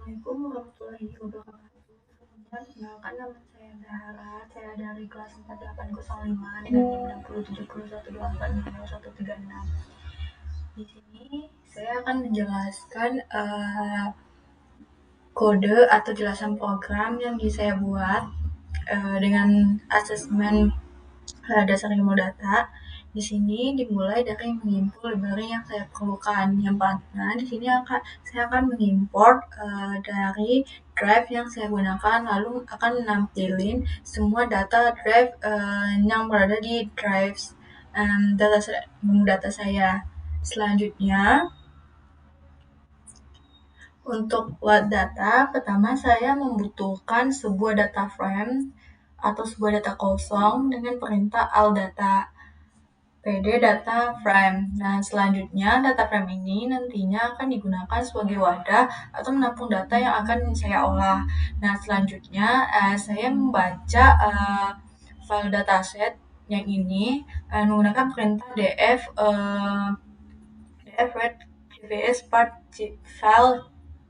Assalamualaikum warahmatullahi wabarakatuh. Perkenalkan nama saya Dahara. Saya dari kelas 4805 dengan NIM 607012800136. Di sini saya akan menjelaskan kode atau jelasan program yang saya buat dengan asesmen dasar ilmu data. Di sini dimulai dari mengimpor library yang saya perlukan. Yang pertama, di sini saya akan mengimport dari drive yang saya gunakan, lalu akan menampilkan semua data drive yang berada di drive data saya. Selanjutnya, untuk load data, pertama saya membutuhkan sebuah data frame atau sebuah data kosong dengan perintah ALDATA pd data frame. Nah, selanjutnya data frame ini nantinya akan digunakan sebagai wadah atau menampung data yang akan saya olah. Nah, selanjutnya saya membaca file dataset yang ini menggunakan perintah df read cvs part file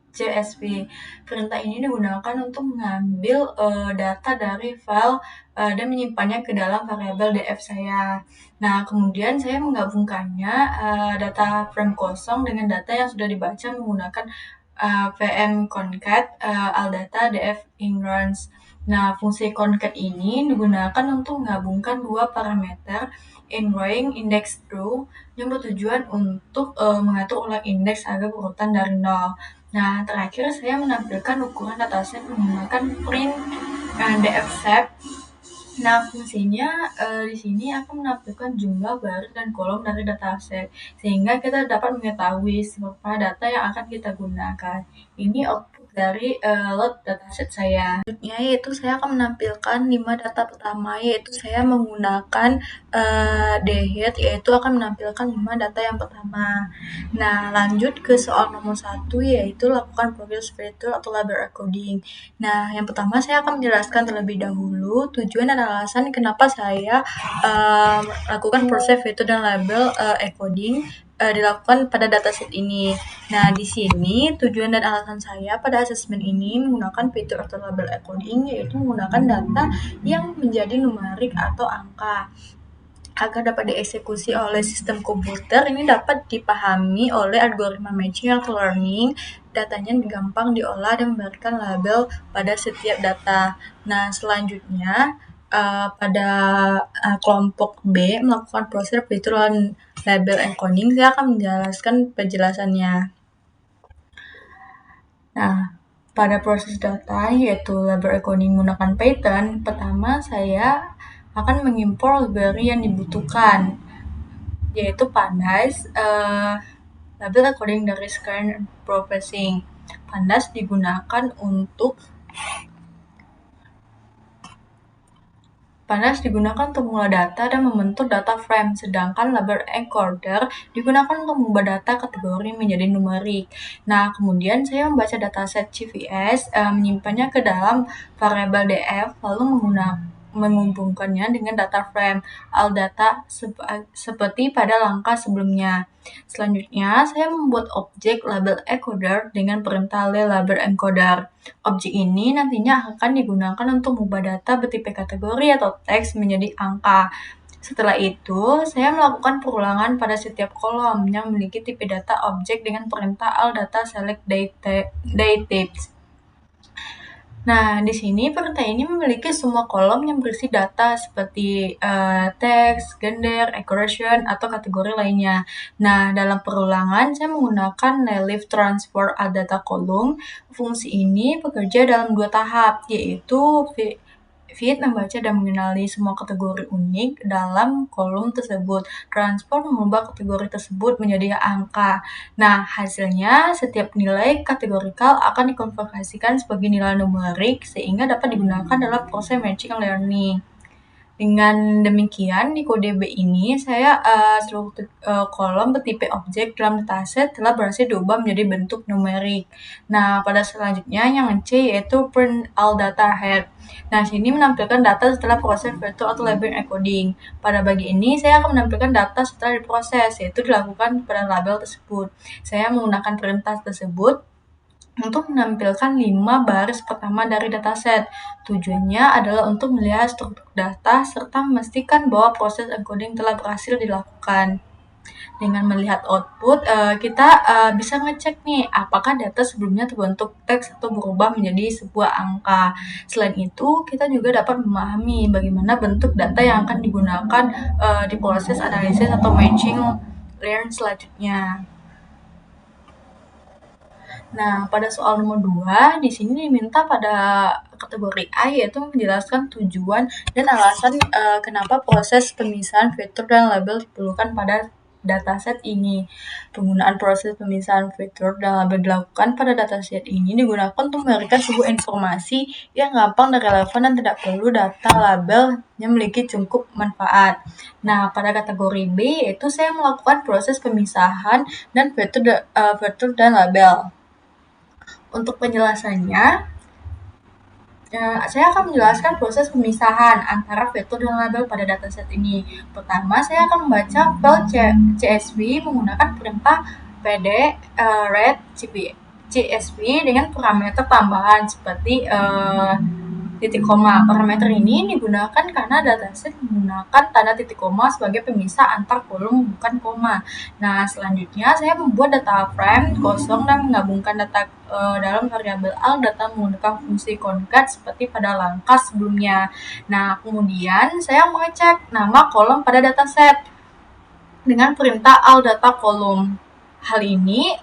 CSV. Perintah ini digunakan untuk mengambil data dari file dan menyimpannya ke dalam variabel df saya. Nah, kemudian saya menggabungkannya data frame kosong dengan data yang sudah dibaca menggunakan vm concat aldata df ignorance. Nah, fungsi concat ini digunakan untuk menggabungkan dua parameter ingrowing index true yang bertujuan untuk mengatur ulang indeks agar berurutan dari 0. Nah, terakhir saya menampilkan ukuran dataset menggunakan print dfset. Nah, fungsinya di sini akan menampilkan jumlah baris dan kolom dari dataset sehingga kita dapat mengetahui berapa data yang akan kita gunakan. Ini output dari load dataset saya. Selanjutnya yaitu saya akan menampilkan 5 data pertama, yaitu saya menggunakan dhead, yaitu akan menampilkan 5 data yang pertama. Nah, lanjut ke soal nomor 1, yaitu lakukan progress filter atau label encoding. Nah, yang pertama saya akan menjelaskan terlebih dahulu tujuan dan alasan kenapa saya lakukan proses filter dan label encoding dilakukan pada dataset ini. Nah, di sini tujuan dan alasan saya pada asesmen ini menggunakan fitur atau label encoding, yaitu menggunakan data yang menjadi numerik atau angka agar dapat dieksekusi oleh sistem komputer. Ini dapat dipahami oleh algoritma machine learning. Datanya gampang diolah dan memberikan label pada setiap data. Nah, selanjutnya pada kelompok B melakukan proses fitur label encoding. Saya akan menjelaskan penjelasannya. Nah, pada proses data yaitu label encoding menggunakan Python, pertama saya akan mengimpor library yang dibutuhkan, yaitu Pandas, label encoding dari Screen Processing. Pandas digunakan untuk mengolah data dan membentuk data frame, sedangkan label encoder digunakan untuk mengubah data kategori menjadi numerik. Nah, kemudian saya membaca dataset CVS, menyimpannya ke dalam variabel df, lalu menghubungkannya dengan data frame ALDATA seperti pada langkah sebelumnya. Selanjutnya, saya membuat objek label encoder dengan perintah label encoder. Objek ini nantinya akan digunakan untuk mengubah data bertipe kategori atau teks menjadi angka. Setelah itu, saya melakukan perulangan pada setiap kolom yang memiliki tipe data objek dengan perintah ALDATA select datetypes. Nah, di sini perintah ini memiliki semua kolom yang berisi data seperti teks, gender, expression, atau kategori lainnya. Nah, dalam perulangan saya menggunakan naive transport data column. Fungsi ini bekerja dalam 2 tahap, yaitu feed membaca dan mengenali semua kategori unik dalam kolom tersebut. Transport mengubah kategori tersebut menjadi angka. Nah, hasilnya setiap nilai kategorikal akan dikonversikan sebagai nilai numerik sehingga dapat digunakan dalam proses machine learning. Dengan demikian, di kode B ini saya seluruh kolom bertipe objek dalam dataset telah berhasil diubah menjadi bentuk numerik. Nah, pada selanjutnya yang C yaitu print all data head. Nah, sini menampilkan data setelah proses filter atau label encoding. Pada bagian ini saya akan menampilkan data setelah diproses, yaitu dilakukan pada label tersebut. Saya menggunakan perintah tersebut untuk menampilkan 5 baris pertama dari dataset. Tujuannya adalah untuk melihat struktur data serta memastikan bahwa proses encoding telah berhasil dilakukan. Dengan melihat output, kita bisa ngecek nih apakah data sebelumnya terbentuk teks atau berubah menjadi sebuah angka. Selain itu, kita juga dapat memahami bagaimana bentuk data yang akan digunakan di proses analisis atau matching learn selanjutnya. Nah, pada soal nomor 2, di sini diminta pada kategori A, yaitu menjelaskan tujuan dan alasan kenapa proses pemisahan fitur dan label diperlukan pada dataset ini. Penggunaan proses pemisahan fitur dan label dilakukan pada dataset ini digunakan untuk memberikan sebuah informasi yang gampang dan relevan dan tidak perlu data label yang memiliki cukup manfaat. Nah, pada kategori B, yaitu saya melakukan proses pemisahan dan fitur dan label. Untuk penjelasannya, saya akan menjelaskan proses pemisahan antara fitur dan label pada dataset ini. Pertama, saya akan membaca file CSV menggunakan perintah pd read CSV dengan parameter tambahan seperti titik koma. Parameter ini digunakan karena dataset menggunakan tanda titik koma sebagai pemisah antar kolom, bukan koma. Nah, selanjutnya saya membuat data frame kosong dan menggabungkan data dalam variabel al data menggunakan fungsi concat seperti pada langkah sebelumnya. Nah, kemudian saya mengecek nama kolom pada dataset dengan perintah al data kolom. Hal ini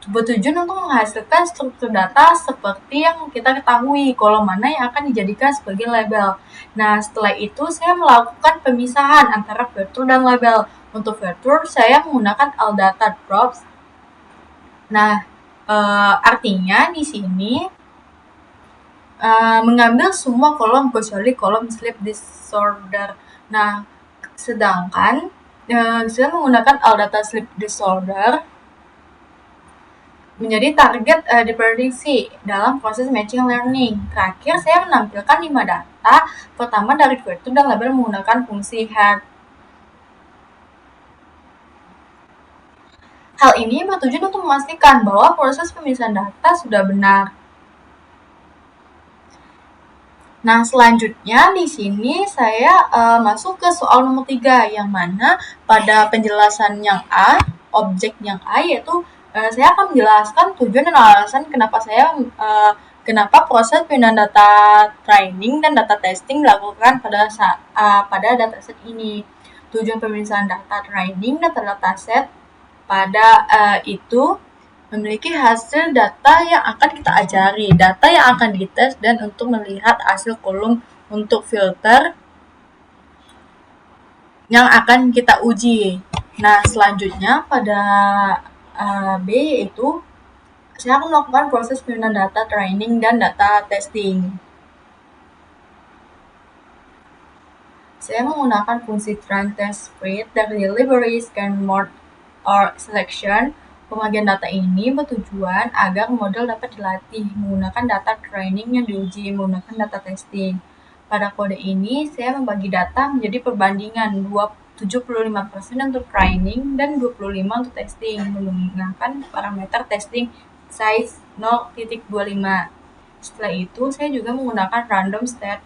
bertujuan untuk menghasilkan struktur data seperti yang kita ketahui, kolom mana yang akan dijadikan sebagai label. Nah, setelah itu saya melakukan pemisahan antara fitur dan label. Untuk fitur, saya menggunakan ALDATA drops. Nah, artinya di sini mengambil semua kolom kecuali kolom sleep disorder. Nah, sedangkan saya menggunakan ALDATA sleep disorder menjadi target diprediksi dalam proses machine learning. Terakhir, saya menampilkan 5 data. Pertama dari fitur dan label menggunakan fungsi head. Hal ini bertujuan untuk memastikan bahwa proses pemisahan data sudah benar. Nah, selanjutnya di sini saya masuk ke soal nomor 3, yang mana pada penjelasan yang A, objek yang A, yaitu saya akan menjelaskan tujuan dan alasan kenapa proses pindahan data training dan data testing dilakukan pada dataset ini. Tujuan pemisahan data training dan dataset pada itu memiliki hasil data yang akan kita ajari, data yang akan dites, dan untuk melihat hasil kolom untuk filter yang akan kita uji. Nah, selanjutnya pada B, yaitu saya akan melakukan proses pengguna data training dan data testing. Saya menggunakan fungsi train test spread dari library scan mode or selection. Pembagian data ini bertujuan agar model dapat dilatih menggunakan data training yang diuji menggunakan data testing. Pada kode ini, saya membagi data menjadi perbandingan 75% untuk training dan 25% untuk testing menggunakan parameter testing size 0.25. Setelah itu, saya juga menggunakan random stat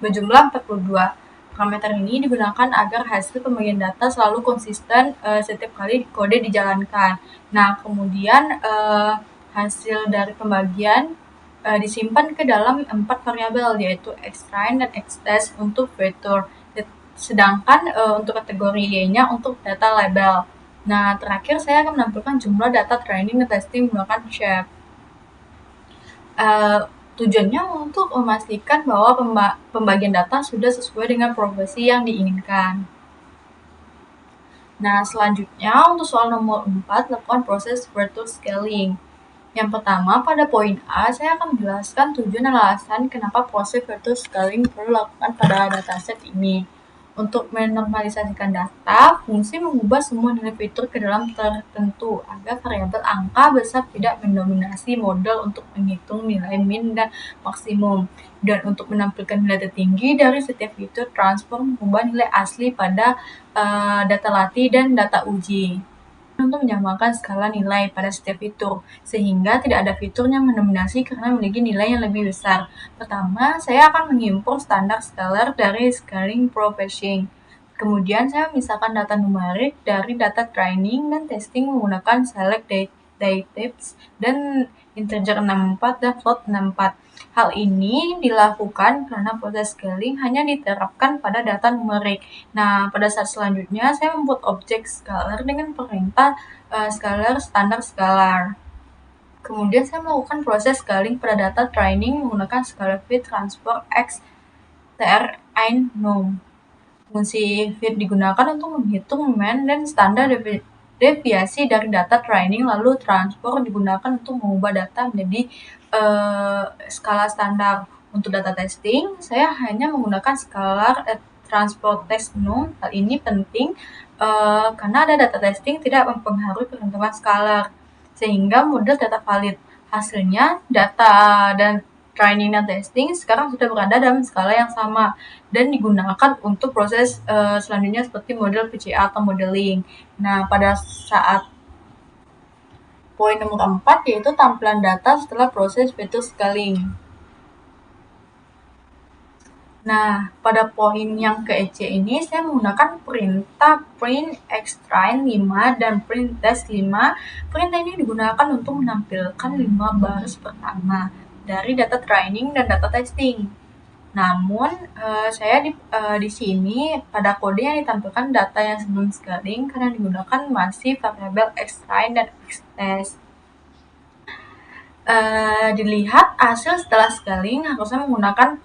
berjumlah 42. Parameter ini digunakan agar hasil pembagian data selalu konsisten setiap kali kode dijalankan. Nah, kemudian hasil dari pembagian disimpan ke dalam 4 variabel, yaitu xtrain dan xtest untuk fitur. Sedangkan untuk kategori Y-nya untuk data label. Nah, terakhir saya akan menampilkan jumlah data training dan testing menggunakan shape. Tujuannya untuk memastikan bahwa pembagian data sudah sesuai dengan profesi yang diinginkan. Nah, selanjutnya untuk soal nomor 4, lakukan proses virtual scaling. Yang pertama, pada poin A, saya akan menjelaskan tujuan dan alasan kenapa proses virtual scaling perlu dilakukan pada dataset ini. Untuk menormalisasikan data, fungsi mengubah semua nilai fitur ke dalam tertentu agar variabel angka besar tidak mendominasi model untuk menghitung nilai min dan maksimum. Dan untuk menampilkan nilai tertinggi dari setiap fitur, transform mengubah nilai asli pada data latih dan data uji. untuk menyamakan skala nilai pada setiap fitur, sehingga tidak ada fitur yang mendominasi karena memiliki nilai yang lebih besar. Pertama, saya akan mengimpor standar scalar dari scaling professing. Kemudian saya memisahkan data numerik dari data training dan testing menggunakan select types dan integer 64 dan float 64. Hal ini dilakukan karena proses scaling hanya diterapkan pada data numerik. Nah, pada saat selanjutnya saya membuat objek scalar dengan perintah scalar standar scalar. Kemudian saya melakukan proses scaling pada data training menggunakan scalar fit transfer x tr ein nom. Fungsi fit digunakan untuk menghitung mean dan standar deviasi dari data training, lalu transfer digunakan untuk mengubah data menjadi skala standar. Untuk data testing, saya hanya menggunakan scalar transfer test nom. Hal ini penting karena ada data testing tidak mempengaruhi perhitungan scalar, sehingga model tetap valid. Hasilnya, data dan training dan testing sekarang sudah berada dalam skala yang sama dan digunakan untuk proses selanjutnya seperti model PCA atau modeling. Nah, pada saat poin nomor 4 yaitu tampilan data setelah proses fitur scaling. Nah, pada poin yang ke-EC ini saya menggunakan perintah print extrain 5 dan print test 5. Perintah ini digunakan untuk menampilkan 5 baris pertama dari data training dan data testing. Namun, saya di sini pada kode yang ditampilkan data yang sebelum scaling karena digunakan masih variabel xtrain dan xtest. Dilihat hasil setelah scaling harusnya menggunakan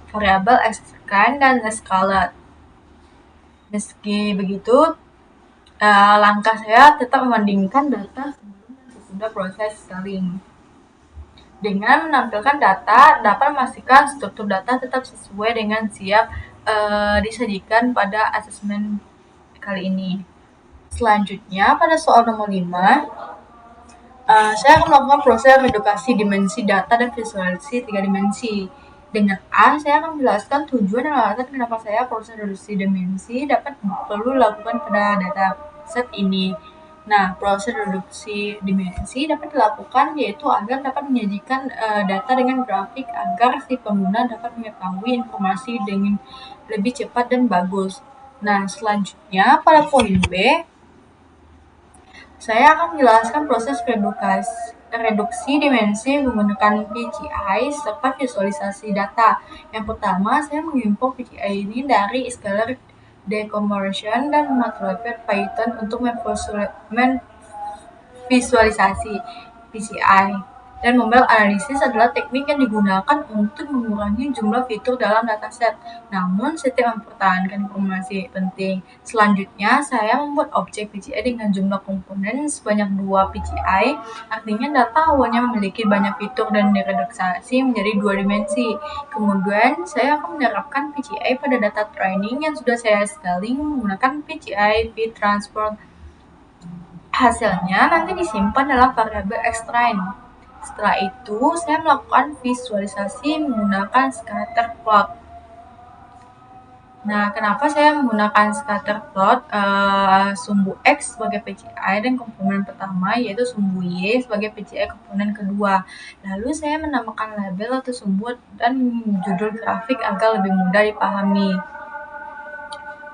variabel xtrain dan scalar. Meski begitu, langkah saya tetap membandingkan data sebelum dan sesudah proses scaling. Dengan menampilkan data, dapat memastikan struktur data tetap sesuai dengan siap disajikan pada asesmen kali ini. Selanjutnya, pada soal nomor 5, saya akan melakukan proses redukasi dimensi data dan visualisasi 3 dimensi. Dengan A, saya akan menjelaskan tujuan dan alasan kenapa saya proses reduksi dimensi dapat perlu dilakukan pada dataset ini. Nah, proses reduksi dimensi dapat dilakukan yaitu agar dapat menyajikan data dengan grafik agar si pengguna dapat mengetahui informasi dengan lebih cepat dan bagus. Nah, selanjutnya pada poin B, saya akan menjelaskan proses reduksi dimensi menggunakan PCI serta visualisasi data. Yang pertama, saya mengimpor PCI ini dari scalar decompression dan MATLAB Python untuk memvisualisasi PCI. Dan mobile analysis adalah teknik yang digunakan untuk mengurangi jumlah fitur dalam dataset, namun setiap mempertahankan informasi penting. Selanjutnya, saya membuat objek PCI dengan jumlah komponen sebanyak 2 PCI, artinya data awalnya memiliki banyak fitur dan direduksi menjadi 2 dimensi. Kemudian, saya akan menerapkan PCI pada data training yang sudah saya scaling menggunakan PCI fit transform. Hasilnya nanti disimpan dalam variabel xtrain. Setelah itu, saya melakukan visualisasi menggunakan scatterplot. Nah, kenapa saya menggunakan scatterplot? Sumbu X sebagai PCI dan komponen pertama, yaitu sumbu Y sebagai PCI komponen kedua. Lalu saya menambahkan label atau sumbu dan judul grafik agar lebih mudah dipahami.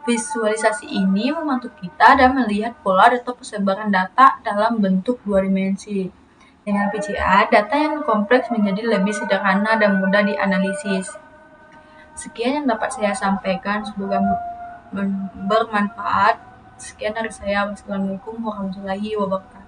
Visualisasi ini membantu kita dalam melihat pola atau persebaran data dalam bentuk 2 dimensi. Dengan PCA, data yang kompleks menjadi lebih sederhana dan mudah dianalisis. Sekian yang dapat saya sampaikan, semoga bermanfaat. Sekian dari saya. Wassalamualaikum warahmatullahi wabarakatuh.